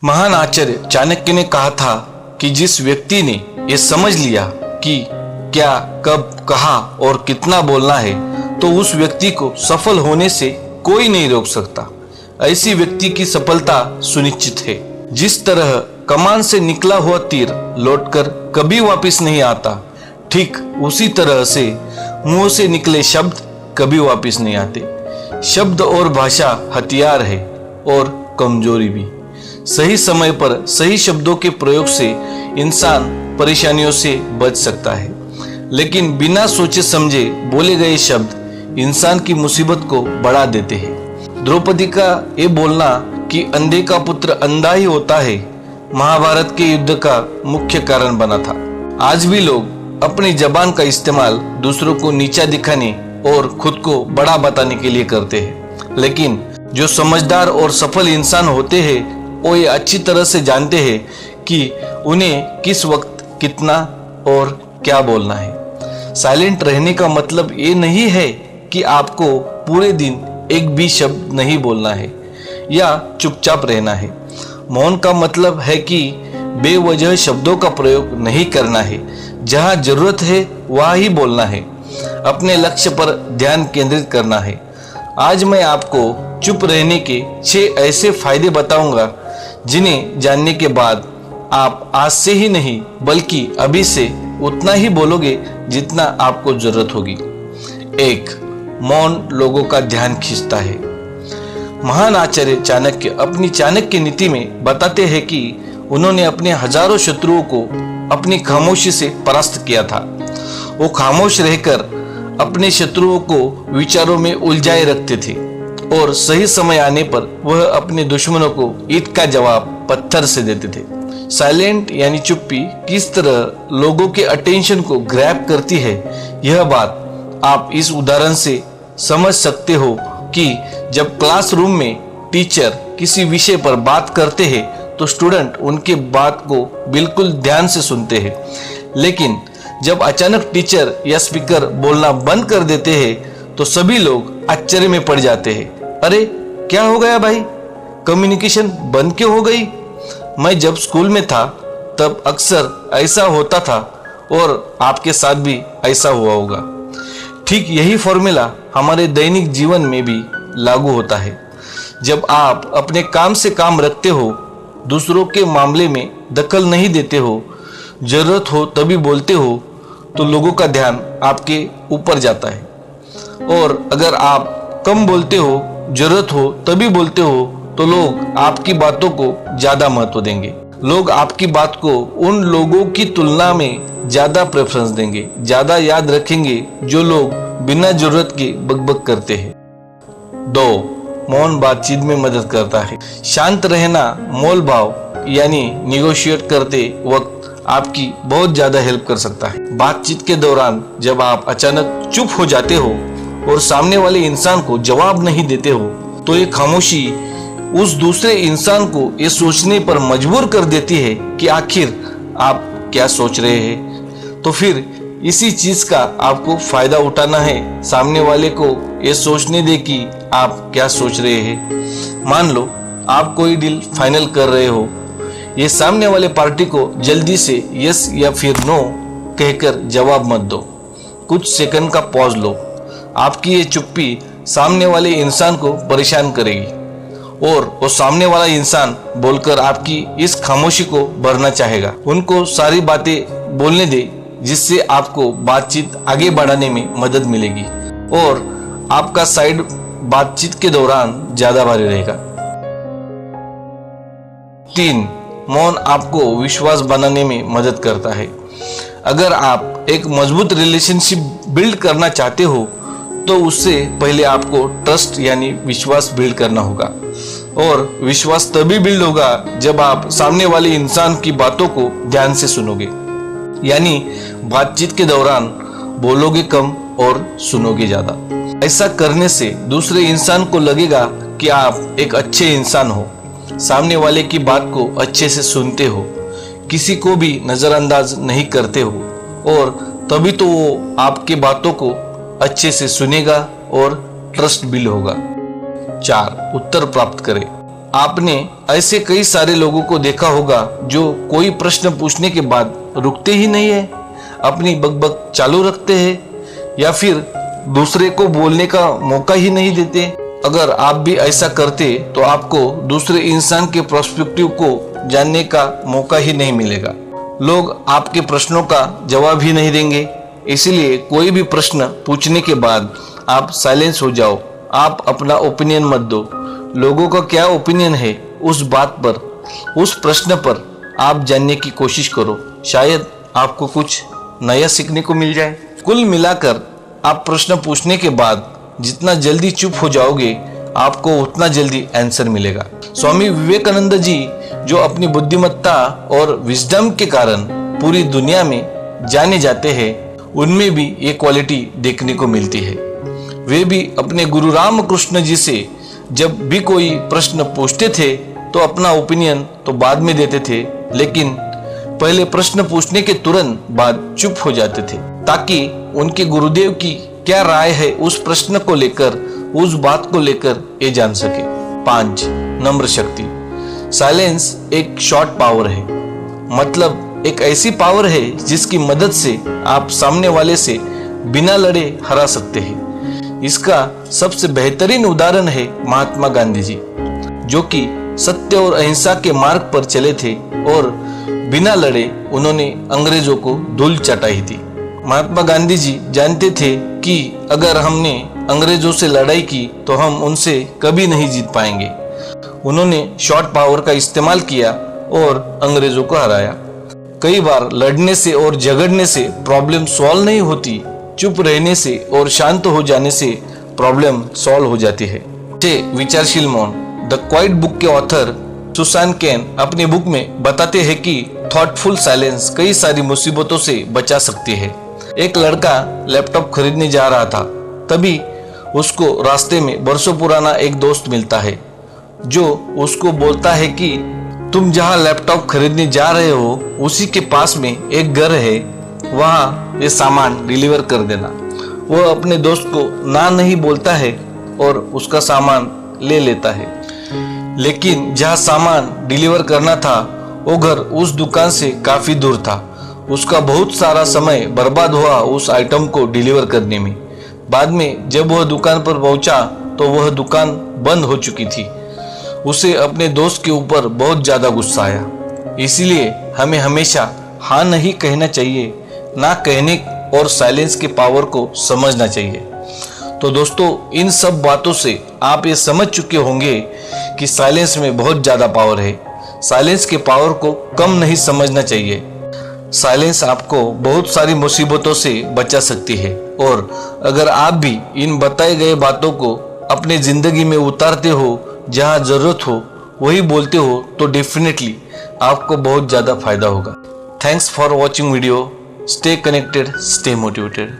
महान आचार्य चाणक्य ने कहा था कि जिस व्यक्ति ने यह समझ लिया कि क्या, कब, कहाँ और कितना बोलना है, तो उस व्यक्ति को सफल होने से कोई नहीं रोक सकता। ऐसी व्यक्ति की सफलता सुनिश्चित है। जिस तरह कमान से निकला हुआ तीर लौटकर कभी वापस नहीं आता, ठीक उसी तरह से मुंह से निकले शब्द कभी वापस नहीं आते। शब्द और भाषा हथियार है और कमजोरी भी। सही समय पर सही शब्दों के प्रयोग से इंसान परेशानियों से बच सकता है, लेकिन बिना सोचे समझे बोले गए शब्द इंसान की मुसीबत को बढ़ा देते हैं। द्रौपदी का ये बोलना कि अंधे का पुत्र अंधा ही होता है, महाभारत के युद्ध का मुख्य कारण बना था। आज भी लोग अपनी जबान का इस्तेमाल दूसरों को नीचा दिखाने और खुद को बड़ा बताने के लिए करते हैं, लेकिन जो समझदार और सफल इंसान होते हैं वो ये अच्छी तरह से जानते हैं कि उन्हें किस वक्त कितना और क्या बोलना है। साइलेंट रहने का मतलब ये नहीं है कि आपको पूरे दिन एक भी शब्द नहीं बोलना है या चुपचाप रहना है। मौन का मतलब है कि बेवजह शब्दों का प्रयोग नहीं करना है। जहां जरूरत है वहां ही बोलना है। अपने लक्ष्य पर ध्यान केंद्रित करना है। आज मैं आपको चुप रहने के 6 ऐसे फायदे बताऊंगा जिन्हें जानने के बाद आप आज से ही नहीं बल्कि अभी से उतना ही बोलोगे जितना आपको जरूरत होगी। 1. मौन लोगों का ध्यान खींचता है। महान आचार्य चाणक्य अपनी चाणक्य नीति में बताते हैं कि उन्होंने अपने हजारों शत्रुओं को अपनी खामोशी से परास्त किया था। वो खामोश रहकर अपने शत्रुओं को विचारों में उलझाए रखते थे और सही समय आने पर वह अपने दुश्मनों को ईंट का जवाब पत्थर से देते थे। साइलेंट यानी चुप्पी किस तरह लोगों के अटेंशन को ग्रैब करती है, यह बात आप इस उदाहरण से समझ सकते हो कि जब क्लासरूम में टीचर किसी विषय पर बात करते हैं तो स्टूडेंट उनके बात को बिल्कुल ध्यान से सुनते हैं, लेकिन जब अचानक टीचर या स्पीकर बोलना बंद कर देते हैं तो सभी लोग आश्चर्य में पड़ जाते हैं। अरे क्या हो गया भाई, कम्युनिकेशन बंद क्यों हो गई? मैं जब स्कूल में था तब अक्सर ऐसा होता था और आपके साथ भी ऐसा हुआ होगा। ठीक यही फॉर्मूला हमारे दैनिक जीवन में भी लागू होता है। जब आप अपने काम से काम रखते हो, दूसरों के मामले में दखल नहीं देते हो, जरूरत हो तभी बोलते हो, तो लोगों का ध्यान आपके ऊपर जाता है। और अगर आप कम बोलते हो, जरूरत हो तभी बोलते हो, तो लोग आपकी बातों को ज्यादा महत्व देंगे। लोग आपकी बात को उन लोगों की तुलना में ज्यादा प्रेफरेंस देंगे, ज्यादा याद रखेंगे जो लोग बिना जरूरत के बकबक करते हैं। 2. मौन बातचीत में मदद करता है। शांत रहना मोल भाव यानी निगोशिएट करते वक्त आपकी बहुत ज्यादा हेल्प कर सकता है। बातचीत के दौरान जब आप अचानक चुप हो जाते हो और सामने वाले इंसान को जवाब नहीं देते हो, तो ये खामोशी उस दूसरे इंसान को ये सोचने पर मजबूर कर देती है कि आखिर आप क्या सोच रहे हैं। तो फिर इसी चीज का आपको फायदा उठाना है। सामने वाले को ये सोचने दे कि आप क्या सोच रहे हैं। मान लो आप कोई डील फाइनल कर रहे हो, ये सामने वाले पार्टी को जल्दी से यस या फिर नो कहकर जवाब मत दो। कुछ सेकंड का पॉज लो। आपकी ये चुप्पी सामने वाले इंसान को परेशान करेगी और वो सामने वाला इंसान बोलकर आपकी इस खामोशी को भरना चाहेगा। उनको सारी बातें बोलने दे जिससे आपको बातचीत आगे बढ़ाने में मदद मिलेगी और आपका साइड बातचीत के दौरान ज्यादा भारी रहेगा। 3. मौन आपको विश्वास बनाने में मदद करता है। अगर आप एक मजबूत रिलेशनशिप बिल्ड करना चाहते हो तो उससे पहले आपको ट्रस्ट यानी विश्वास बिल्ड करना होगा, और विश्वास तभी बिल्ड होगा जब आप सामने वाले इंसान की बातों को ध्यान से सुनोगे, यानी बातचीत के दौरान बोलोगे कम और सुनोगे ज्यादा। ऐसा करने से दूसरे इंसान को लगेगा कि आप एक अच्छे इंसान हो, सामने वाले की बात को अच्छे से सुनते हो, किसी को भी नजरअंदाज नहीं करते हो, और तभी तो वो आपकी बातों को अच्छे से सुनेगा और ट्रस्ट बिल्ड होगा। 4. उत्तर प्राप्त करें। आपने ऐसे कई सारे लोगों को देखा होगा जो कोई प्रश्न पूछने के बाद रुकते ही नहीं है, अपनी बकबक चालू रखते हैं या फिर दूसरे को बोलने का मौका ही नहीं देते। अगर आप भी ऐसा करते तो आपको दूसरे इंसान के पर्सपेक्टिव को जानने का मौका ही नहीं मिलेगा। लोग आपके प्रश्नों का जवाब ही नहीं देंगे। इसलिए कोई भी प्रश्न पूछने के बाद आप साइलेंस हो जाओ। आप अपना ओपिनियन मत दो। लोगों का क्या ओपिनियन है उस बात पर, उस प्रश्न पर आप जानने की कोशिश करो। शायद आपको कुछ नया सीखने को मिल जाए। कुल मिलाकर आप प्रश्न पूछने के बाद जितना जल्दी चुप हो जाओगे, आपको उतना जल्दी आंसर मिलेगा। स्वामी विवेकानंद जी जो अपनी बुद्धिमत्ता और विजडम के कारण पूरी दुनिया में जाने जाते हैं, उनमें भी ये क्वालिटी देखने को मिलती है। वे भी अपने गुरु रामकृष्ण जी से जब भी कोई प्रश्न पूछते थे तो अपना ओपिनियन तो बाद में देते थे, लेकिन पहले प्रश्न पूछने के तुरंत बाद चुप हो जाते थे ताकि उनके गुरुदेव की क्या राय है उस प्रश्न को लेकर, उस बात को लेकर ये जान सके। 5. नम्र शक्ति। साइलेंस एक शॉर्ट पावर है, मतलब एक ऐसी पावर है जिसकी मदद से आप सामने वाले से बिना लड़े हरा सकते हैं। इसका सबसे बेहतरीन उदाहरण है महात्मा गांधी जी, जो कि सत्य और अहिंसा के मार्ग पर चले थे और बिना लड़े उन्होंने अंग्रेजों को धूल चटाई थी। महात्मा गांधी जी जानते थे कि अगर हमने अंग्रेजों से लड़ाई की तो हम उनसे कभी नहीं जीत पाएंगे। उन्होंने शॉर्ट पावर का इस्तेमाल किया और अंग्रेजों को हराया। कई बार लड़ने से और झगड़ने से प्रॉब्लम सॉल्व नहीं होती, चुप रहने से और शांत हो जाने से प्रॉब्लम सॉल्व हो जाती है। विचारशील मौन। द क्वाइट बुक के ऑथर सुसान कैन अपनी बुक में बताते हैं कि थॉटफुल साइलेंस कई सारी मुसीबतों से बचा सकती है। एक लड़का लैपटॉप खरीदने जा रहा था, तभी उसको रास्ते में बरसों पुराना एक दोस्त मिलता है जो उसको बोलता है कि तुम जहाँ लैपटॉप खरीदने जा रहे हो उसी के पास में एक घर है, वहाँ ये सामान डिलीवर कर देना। वो अपने दोस्त को ना नहीं बोलता है और उसका सामान ले लेता है, लेकिन जहाँ सामान डिलीवर करना था वो घर उस दुकान से काफी दूर था। उसका बहुत सारा समय बर्बाद हुआ उस आइटम को डिलीवर करने में। बाद में जब वह दुकान पर पहुंचा तो वह दुकान बंद हो चुकी थी। उसे अपने दोस्त के ऊपर बहुत ज्यादा गुस्सा आया। इसीलिए हमें हमेशा हाँ नहीं कहना चाहिए, ना कहने और साइलेंस के पावर को समझना चाहिए। तो दोस्तों, इन सब बातों से आप ये समझ चुके होंगे कि साइलेंस में बहुत ज़्यादा पावर है। साइलेंस के पावर को कम नहीं समझना चाहिए। साइलेंस आपको बहुत सारी मुसीबतों से बचा सकती है, और अगर आप भी इन बताए गए बातों को अपने ज़िंदगी में उतारते हो, जहाँ ज़रूरत हो वही बोलते हो, तो डेफिनेटली आपको बहुत ज़्यादा फायदा होगा। Thanks for watching video. Stay connected, stay motivated.